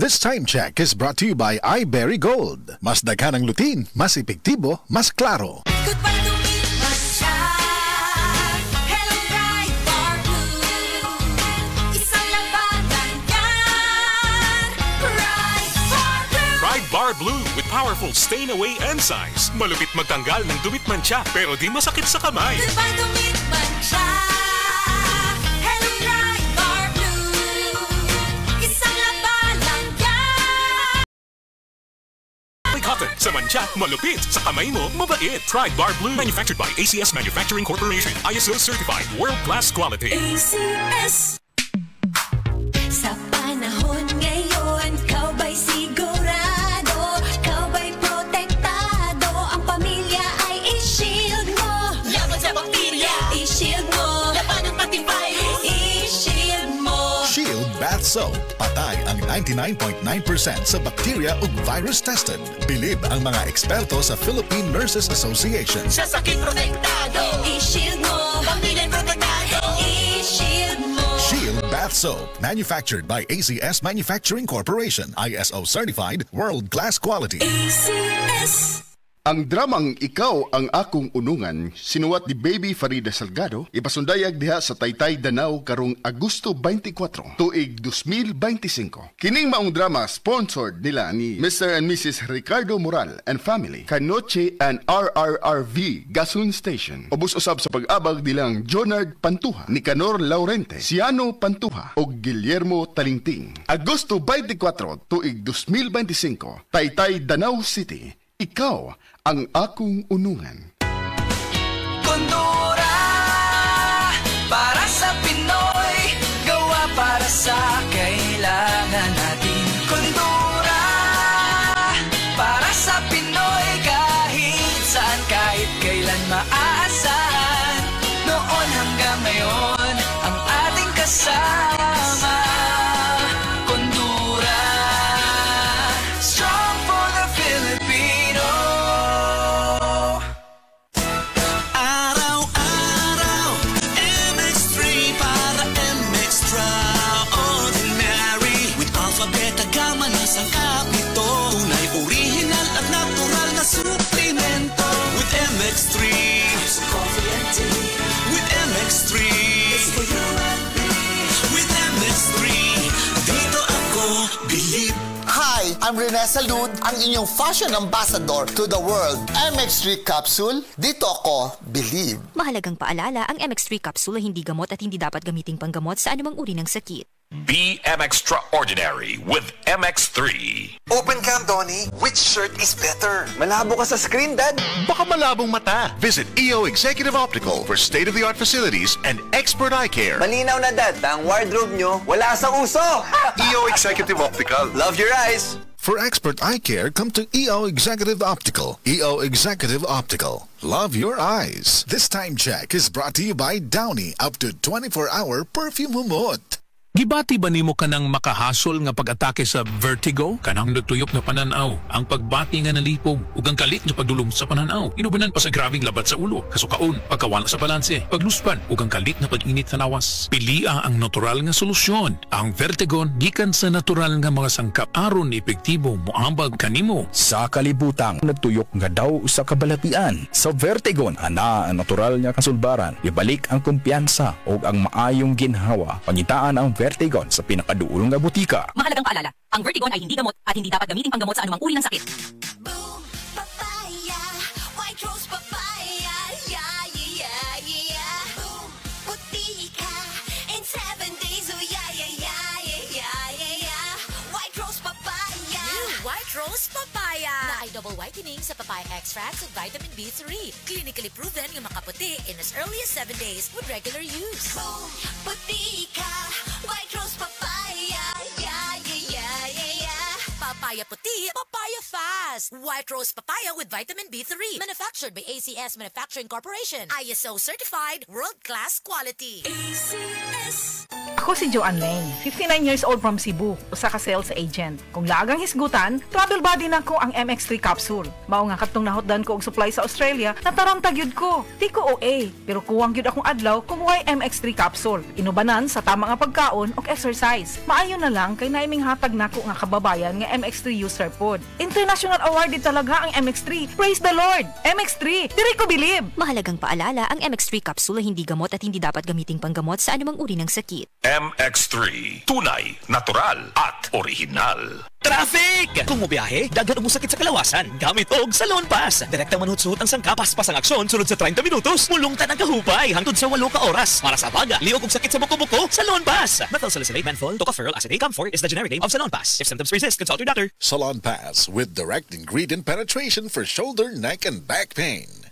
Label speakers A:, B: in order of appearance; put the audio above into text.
A: This time check is brought to you by iBerry Gold. Mas daghan ang lutin, mas epektibo, mas klaro.
B: Goodbye to me, Masya. Hello, Pride Bar Blue. Isang labanan yan. Pride Bar Blue.
C: Pride Bar Blue with powerful stain-away enzymes. Malupit magtanggal ng dumit mancha pero di masakit sa kamay.
B: Goodbye to me, Masya. Hello, Pride Bar Blue. Isang labanan yan.
C: Cotton sa mancha, malupit sa kamay mo, mabait. Pride Bar Blue, manufactured by ACS Manufacturing Corporation. ISO certified, world-class quality.
B: ACS. Sa panahon ngayon, kau ba'y sigurado? Kau ba'y protektado? Ang pamilya ay i-shield mo. Laban sa bakterya, i-shield mo. Laban ng pati virus, i-shield mo.
A: Shield Bath Soap. Patay ang 99.9% sa bacteria ug virus tested. Bilib ang mga eksperto sa Philippine Nurses Association.
B: Sa sakit protektado, i-shield mo. Pamilya protektado, i-shield mo.
A: Shield Bath Soap. Manufactured by ACS Manufacturing Corporation. ISO certified, world-class quality.
B: ACS.
D: Ang dramang Ikaw ang Akong Unungan, sinuwat ni Baby Farida Salgado, ipasundayag diha sa Taytay, Danau karong Agosto 24, tuig 2025. Kining maong drama sponsored nila ni Mr. and Mrs. Ricardo Moral and family, Kanoche and RRRV Gasun Station. Ubos usab sa pag-abag nilang Jonard Pantuha, Nicanor Laurente, Ciano Pantuha o Guillermo Talingting. Agosto 24, tuig 2025, Taytay, Danau City. Ikaw ang Akong Unungan.
E: Kondura, para sa Pinoy, gawa para sa kailangan natin. Kondura, para sa Pinoy, kahit saan, kahit kailan maaasahan. Noon hanggang ngayon, ang ating kasama. Kondura, strong for the Filipino. Araw-araw, MX3 para MX-Traordinary. With alpha, beta, gamma na sangkap nito. Tunay, original at natural na suplemento. With MX3, coffee and tea. With MX3, it's for you and me. With MX3, dito ako believe.
F: Hi, I'm Rene Salud, ang inyong fashion ambassador to the world. MX3 Capsule, dito ako believe.
G: Mahalagang paalala, ang MX3 capsule ay hindi gamot at hindi dapat gamiting panggamot sa anumang uri ng sakit.
C: Be Extraordinary with MX3.
H: Open cam, Donnie. Which shirt is better? Malabo ka sa screen, Dad.
I: Baka malabong mata. Visit EO Executive Optical for state-of-the-art facilities and expert eye care.
H: Malinaw na, Dad. Ang wardrobe nyo, wala sa uso.
I: EO Executive Optical.
H: Love your eyes.
A: For expert eye care, come to EO Executive Optical. EO Executive Optical. Love your eyes. This time check is brought to you by Downy, up to 24-hour perfume humot.
J: Gibati ba nimo kanang makahasol nga pag-atake sa vertigo? Kanang nagtuyok na pananaw, ang pagbati nga nalipong, ug ang kalit nga pagdulong sa pananaw. Inubanan pa sa grabing labat sa ulo, kasukaon, pagkawala sa balanse, pagluspan, ug ang kalit na pag-init sa nawas. Pilia ang natural nga solusyon. Ang Vertigon gikan sa natural nga mga sangkap aron epektibo moambag kanimo.
K: Sa kalibutang nagtuyok nga daw sa kabalatian. Sa Vertigon ana ang natural nga kasulbaran. Ibalik ang kumpiyansa ug ang maayong ginhawa. Pangitaan ang Vertigon sa pinakaduulong nga butika.
G: Mahalagang paalala, ang Vertigon ay hindi gamot at hindi dapat gamiting panggamot sa anumang uri ng sakit.
B: Boom, papaya, white rose papaya, yeah, yeah, yeah. Boom, puti ka in 7 days, oh yeah, yeah, yeah, yeah, yeah, yeah. White rose papaya.
L: New white rose papaya. Na ay double whitening sa papaya extracts with vitamin B3. Clinically proven nga makaputi in as early as 7 days with regular use.
B: Boom, puti ka, white rose papaya, yeah, yeah, yeah, yeah, yeah.
L: Papaya puti, papaya fast. White rose papaya with vitamin B3. Manufactured by ACS Manufacturing Corporation. ISO certified, world-class quality.
B: ACS.
M: Ako si Joanne Leng, 59 years old from Cebu, usa ka sales agent. Kung lagang hisgutan, travel buddy na ko ang MX3 capsule. Mao nga katong nahotdan ko og supply sa Australia, nataramtag yun ko. Di ko OA, pero kuwang yun akong adlaw kung why MX3 capsule. Inubanan sa tama nga pagkaon og exercise. Maayo na lang kay naiming hatag nako nga kababayan nga MX3 user pod. International awarded talaga ang MX3. Praise the Lord! MX3, diri ko bilib!
G: Mahalagang paalala, ang MX3 capsule ay hindi gamot at hindi dapat gamiting panggamot sa anumang uri ng sakit.
C: MX3, tunay, natural at original.
E: Traffic! Kung mo biyahe, daghan mo sakit sa kalawasan, gamit og Salon Pass. Direktang manhut-suhot ang sangkapas ang aksyon sulod sa 30 minutos, mulungtan ang kahupay hangtod sa 8 ka oras. Para sa baga, liog og sakit sa buko-buko, Salon Pass. Methyl salicylate menthol, tocopherol acetate, Comfort is the generic name of Salon Pass. If symptoms persist, consult your doctor.
A: Salon Pass with direct ingredient penetration for shoulder, neck, and back pain.